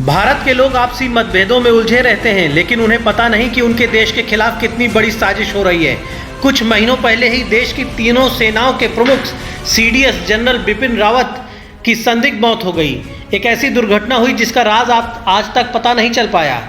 भारत के लोग आपसी मतभेदों में उलझे रहते हैं, लेकिन उन्हें पता नहीं कि उनके देश के खिलाफ कितनी बड़ी साजिश हो रही है। कुछ महीनों पहले ही देश की तीनों सेनाओं के प्रमुख सीडीएस जनरल बिपिन रावत की संदिग्ध मौत हो गई। एक ऐसी दुर्घटना हुई जिसका राज आज तक पता नहीं चल पाया।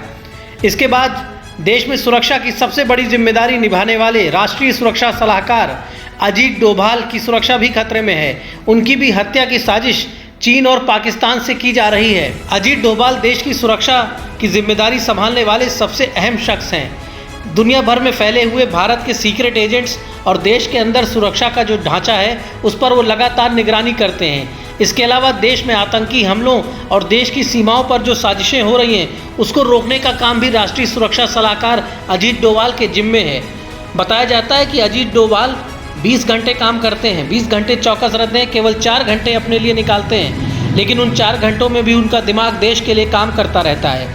इसके बाद देश में सुरक्षा की सबसे बड़ी जिम्मेदारी निभाने वाले राष्ट्रीय सुरक्षा सलाहकार अजीत डोभाल की सुरक्षा भी खतरे में है। उनकी भी हत्या की साजिश चीन और पाकिस्तान से की जा रही है। अजीत डोभाल देश की सुरक्षा की जिम्मेदारी संभालने वाले सबसे अहम शख्स हैं। दुनिया भर में फैले हुए भारत के सीक्रेट एजेंट्स और देश के अंदर सुरक्षा का जो ढांचा है उस पर वो लगातार निगरानी करते हैं। इसके अलावा देश में आतंकी हमलों और देश की सीमाओं पर जो साजिशें हो रही हैं उसको रोकने का काम भी राष्ट्रीय सुरक्षा सलाहकार अजीत डोभाल के जिम्मे है। बताया जाता है कि अजीत डोभाल 20 घंटे काम करते हैं, 20 घंटे चौकस रहते हैं, केवल 4 घंटे अपने लिए निकालते हैं, लेकिन उन 4 घंटों में भी उनका दिमाग देश के लिए काम करता रहता है।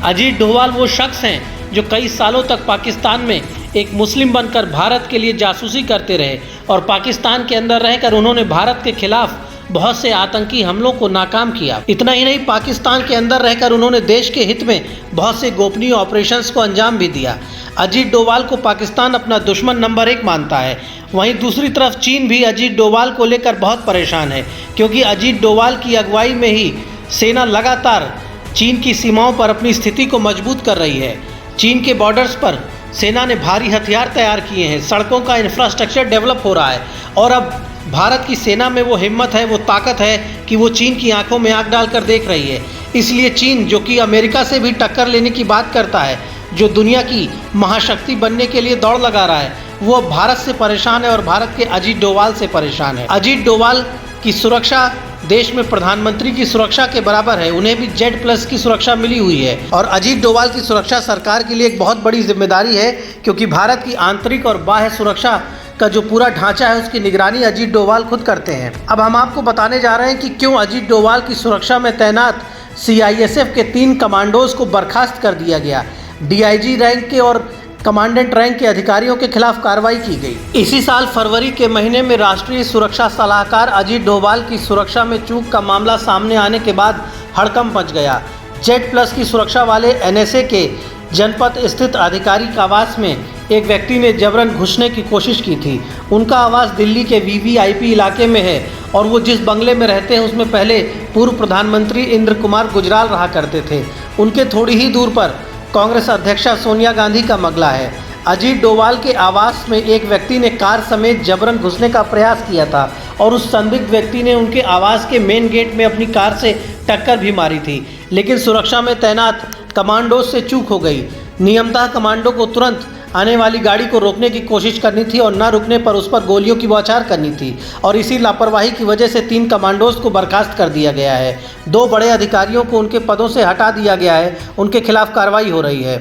अजीत डोभाल वो शख्स हैं जो कई सालों तक पाकिस्तान में एक मुस्लिम बनकर भारत के लिए जासूसी करते रहे और पाकिस्तान के अंदर रहकर उन्होंने भारत के खिलाफ बहुत से आतंकी हमलों को नाकाम किया। इतना ही नहीं, पाकिस्तान के अंदर रहकर उन्होंने देश के हित में बहुत से गोपनीय ऑपरेशंस को अंजाम भी दिया। अजीत डोभाल को पाकिस्तान अपना दुश्मन नंबर 1 मानता है। वहीं दूसरी तरफ चीन भी अजीत डोभाल को लेकर बहुत परेशान है, क्योंकि अजीत डोभाल की अगुवाई में ही सेना लगातार चीन की सीमाओं पर अपनी स्थिति को मजबूत कर रही है। चीन के बॉर्डर्स पर सेना ने भारी हथियार तैयार किए हैं, सड़कों का इंफ्रास्ट्रक्चर डेवलप हो रहा है और अब भारत की सेना में वो हिम्मत है, वो ताकत है कि वो चीन की आंखों में आंख डालकर देख रही है। इसलिए चीन, जो कि अमेरिका से भी टक्कर लेने की बात करता है, जो दुनिया की महाशक्ति बनने के लिए दौड़ लगा रहा है, वो भारत से परेशान है और भारत के अजीत डोभाल से परेशान है। अजीत डोभाल की सुरक्षा देश में प्रधानमंत्री की सुरक्षा के बराबर है। उन्हें भी Z+ की सुरक्षा मिली हुई है और अजीत डोभाल की सुरक्षा सरकार के लिए एक बहुत बड़ी जिम्मेदारी है, क्योंकि भारत की आंतरिक और बाह्य सुरक्षा का जो पूरा ढांचा है उसकी निगरानी अजीत डोभाल खुद करते हैं। अब हम आपको बताने जा रहे हैं कि क्यों अजीत डोभाल की सुरक्षा में तैनात CISF के 3 कमांडोज को बर्खास्त कर दिया गया। DIG रैंक के और कमांडेंट रैंक के अधिकारियों के खिलाफ कार्रवाई की गई। इसी साल फरवरी के महीने में राष्ट्रीय सुरक्षा सलाहकार अजीत डोभाल की सुरक्षा में चूक का मामला सामने आने के बाद हड़कंप मच गया। Z+ की सुरक्षा वाले NSA के जनपद स्थित आधिकारिक आवास में एक व्यक्ति ने जबरन घुसने की कोशिश की थी। उनका आवास दिल्ली के VVIP इलाके में है और वो जिस बंगले में रहते हैं उसमें पहले पूर्व प्रधानमंत्री इंद्र कुमार गुजराल रहा करते थे। उनके थोड़ी ही दूर पर कांग्रेस अध्यक्षा सोनिया गांधी का बंगला है। अजीत डोभाल के आवास में एक व्यक्ति ने कार समेत जबरन घुसने का प्रयास किया था और उस संदिग्ध व्यक्ति ने उनके आवास के मेन गेट में अपनी कार से टक्कर भी मारी थी, लेकिन सुरक्षा में तैनात कमांडो से चूक हो गई। नियमतः कमांडो को तुरंत आने वाली गाड़ी को रोकने की कोशिश करनी थी और न रुकने पर उस पर गोलियों की बौछार करनी थी और इसी लापरवाही की वजह से 3 कमांडोज को बर्खास्त कर दिया गया है। 2 बड़े अधिकारियों को उनके पदों से हटा दिया गया है। उनके खिलाफ कार्रवाई हो रही है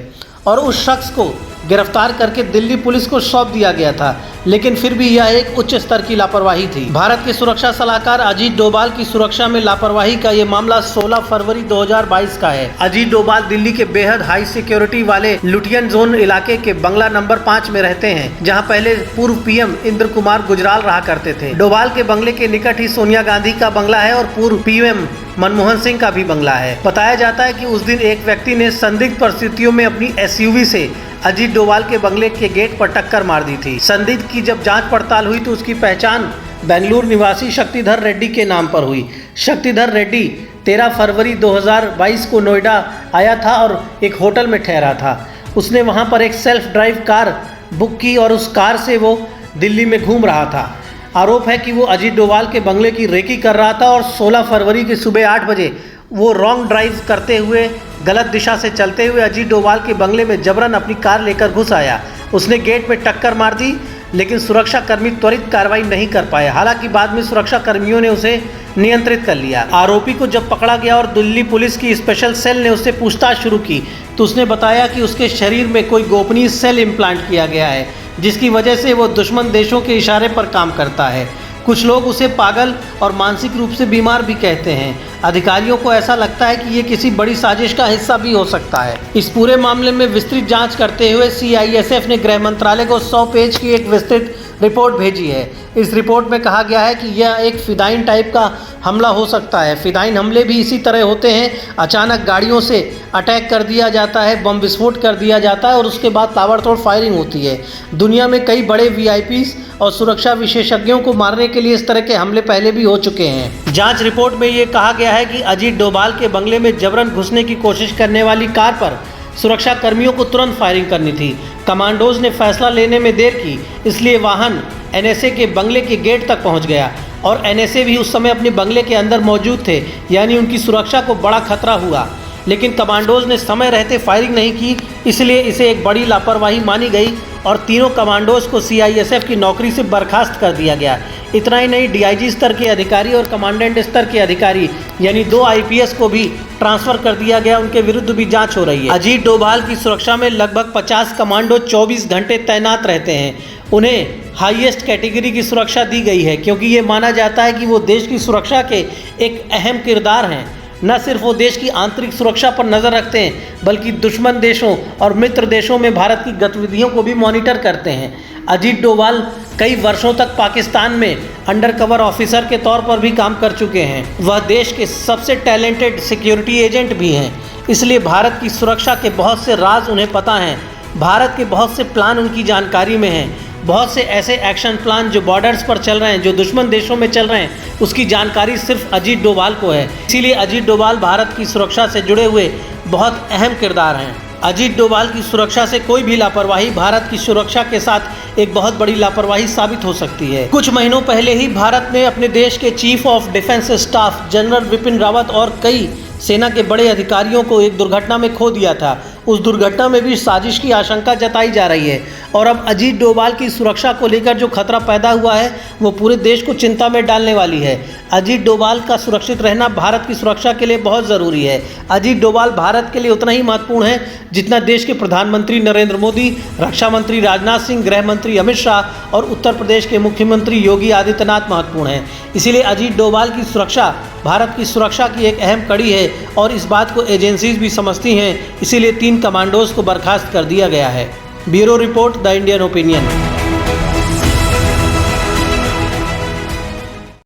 और उस शख्स को गिरफ्तार करके दिल्ली पुलिस को सौंप दिया गया था, लेकिन फिर भी यह एक उच्च स्तर की लापरवाही थी। भारत के सुरक्षा सलाहकार अजीत डोभाल की सुरक्षा में लापरवाही का ये मामला 16 फरवरी 2022 का है। अजीत डोभाल दिल्ली के बेहद हाई सिक्योरिटी वाले लुटियन जोन इलाके के बंगला नंबर 5 में रहते हैं, जहां पहले पूर्व PM इंद्र कुमार गुजराल रहा करते थे। डोभाल के बंगले के निकट ही सोनिया गांधी का बंगला है और पूर्व PM मनमोहन सिंह का भी बंगला है। बताया जाता है कि उस दिन एक व्यक्ति ने संदिग्ध परिस्थितियों में अपनी SUV से अजीत डोभाल के बंगले के गेट पर टक्कर मार दी थी। संदिग्ध की जब जांच पड़ताल हुई तो उसकी पहचान बेंगलुरु निवासी शक्तिधर रेड्डी के नाम पर हुई। शक्तिधर रेड्डी 13 फरवरी 2022 को नोएडा आया था और एक होटल में ठहरा था। उसने वहां पर एक सेल्फ ड्राइव कार बुक की और उस कार से वो दिल्ली में घूम रहा था। आरोप है कि वो अजीत डोभाल के बंगले की रेकी कर रहा था और 16 फरवरी की सुबह 8 बजे वो रॉन्ग ड्राइव करते हुए गलत दिशा से चलते हुए अजीत डोभाल के बंगले में जबरन अपनी कार लेकर घुस आया। उसने गेट में टक्कर मार दी, लेकिन सुरक्षा कर्मी त्वरित कार्रवाई नहीं कर पाए। हालांकि बाद में सुरक्षा कर्मियों ने उसे नियंत्रित कर लिया। आरोपी को जब पकड़ा गया और दिल्ली पुलिस की स्पेशल सेल ने उससे पूछताछ शुरू की तो उसने बताया कि उसके शरीर में कोई गोपनीय सेल इम्प्लांट किया गया है, जिसकी वजह से वो दुश्मन देशों के इशारे पर काम करता है। कुछ लोग उसे पागल और मानसिक रूप से बीमार भी कहते हैं। अधिकारियों को ऐसा लगता है कि ये किसी बड़ी साजिश का हिस्सा भी हो सकता है। इस पूरे मामले में विस्तृत जांच करते हुए CISF ने गृह मंत्रालय को 100 पेज की एक विस्तृत रिपोर्ट भेजी है। इस रिपोर्ट में कहा गया है कि यह एक फिदाइन टाइप का हमला हो सकता है। फिदाइन हमले भी इसी तरह होते हैं, अचानक गाड़ियों से अटैक कर दिया जाता है, बम विस्फोट कर दिया जाता है और उसके बाद ताबड़तोड़ फायरिंग होती है। दुनिया में कई बड़े वीआईपीज़ और सुरक्षा विशेषज्ञों को मारने के लिए इस तरह के हमले पहले भी हो चुके हैं। जांच रिपोर्ट में ये कहा गया है कि अजीत डोभाल के बंगले में जबरन घुसने की कोशिश करने वाली कार पर सुरक्षा कर्मियों को तुरंत फायरिंग करनी थी। कमांडोज ने फैसला लेने में देर की, इसलिए वाहन एनएसए के बंगले के गेट तक पहुंच गया और एनएसए भी उस समय अपने बंगले के अंदर मौजूद थे, यानी उनकी सुरक्षा को बड़ा खतरा हुआ। लेकिन कमांडोज ने समय रहते फायरिंग नहीं की, इसलिए इसे एक बड़ी लापरवाही मानी गई और तीनों कमांडोज को सीआईएसएफ की नौकरी से बर्खास्त कर दिया गया। इतना ही नहीं, डीआईजी स्तर के अधिकारी और कमांडेंट स्तर के अधिकारी यानी 2 आईपीएस को भी ट्रांसफर कर दिया गया, उनके विरुद्ध भी जांच हो रही है। अजीत डोभाल की सुरक्षा में लगभग 50 कमांडो 24 घंटे तैनात रहते हैं। उन्हें हाईएस्ट कैटेगरी की सुरक्षा दी गई है क्योंकि ये माना जाता है कि वो देश की सुरक्षा के एक अहम किरदार हैं। न सिर्फ वो देश की आंतरिक सुरक्षा पर नज़र रखते हैं बल्कि दुश्मन देशों और मित्र देशों में भारत की गतिविधियों को भी मॉनिटर करते हैं। अजीत डोभाल कई वर्षों तक पाकिस्तान में अंडरकवर ऑफिसर के तौर पर भी काम कर चुके हैं। वह देश के सबसे टैलेंटेड सिक्योरिटी एजेंट भी हैं, इसलिए भारत की सुरक्षा के बहुत से राज उन्हें पता हैं। भारत के बहुत से प्लान उनकी जानकारी में हैं। बहुत से ऐसे एक्शन प्लान जो बॉर्डर्स पर चल रहे हैं, जो दुश्मन देशों में चल रहे हैं, उसकी जानकारी सिर्फ अजीत डोभाल को है। इसीलिए अजीत डोभाल भारत की सुरक्षा से जुड़े हुए बहुत अहम किरदार हैं। अजीत डोभाल की सुरक्षा से कोई भी लापरवाही भारत की सुरक्षा के साथ एक बहुत बड़ी लापरवाही साबित हो सकती है। कुछ महीनों पहले ही भारत ने अपने देश के chief of defence staff general Bipin Rawat और कई सेना के बड़े अधिकारियों को एक दुर्घटना में खो दिया था। उस दुर्घटना में भी साजिश की आशंका जताई जा रही है और अब अजीत डोभाल की सुरक्षा को लेकर जो खतरा पैदा हुआ है वो पूरे देश को चिंता में डालने वाली है। अजीत डोभाल का सुरक्षित रहना भारत की सुरक्षा के लिए बहुत ज़रूरी है। अजीत डोभाल भारत के लिए उतना ही महत्वपूर्ण है जितना देश के प्रधानमंत्री नरेंद्र मोदी, रक्षा मंत्री राजनाथ सिंह, गृह मंत्री अमित शाह और उत्तर प्रदेश के मुख्यमंत्री योगी आदित्यनाथ महत्वपूर्ण हैं। इसीलिए अजीत डोभाल की सुरक्षा भारत की सुरक्षा की एक अहम कड़ी है और इस बात को एजेंसीज भी समझती हैं। इसीलिए 3 कमांडोज को बर्खास्त कर दिया गया है। Bureau report, the Indian opinion.